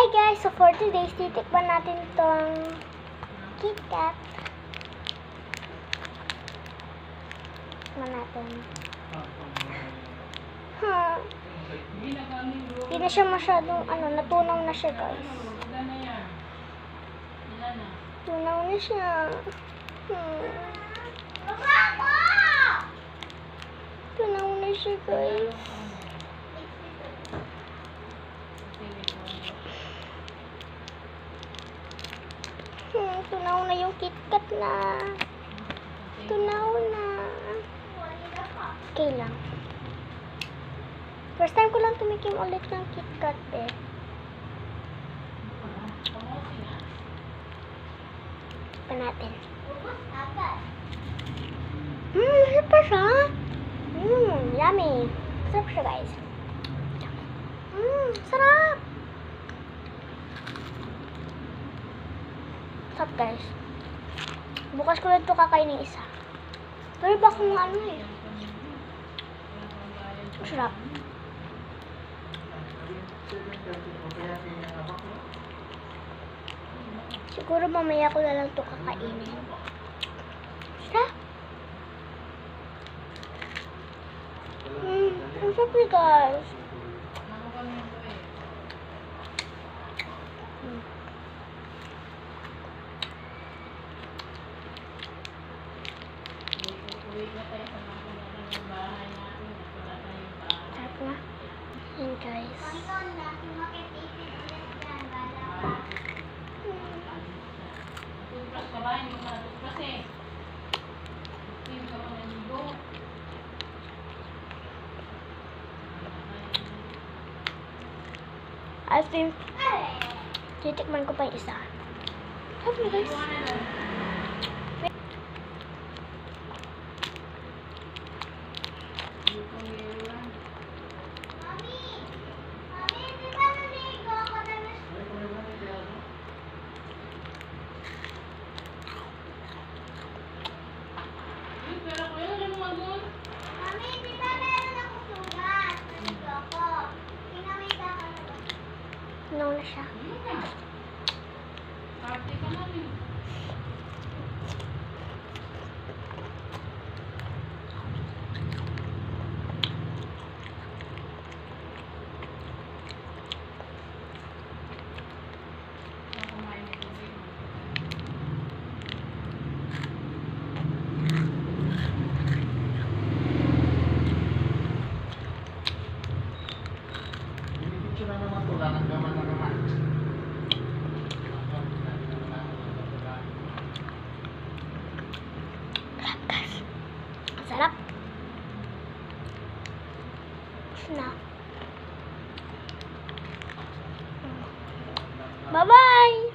guys! So for today's, titikman natin itong KitKat. Tikman natin. Hindi na siya masyadong, natunaw na siya guys. Tunaw na siya. Tunaw na siya guys. Tunaw na yung KitKat na. Tunaw na. Okay lang. First time ko lang tumikim ulit ng KitKat eh. Pa natin. Masarap pa siya. Yummy. Masarap siya guys. Sarap. Sarap guys. Bukas ko lang ito kakainin isa. Pero ba kung eh. Sarap. Siguro mamaya ko na lang ito kakainin. Sarap. Ang sarap guys. Sarap na. Yan guys. I think titikman ko pa yung isa. Sarap na guys. Tunaw na siya. Sarap. Nah. Bye-bye.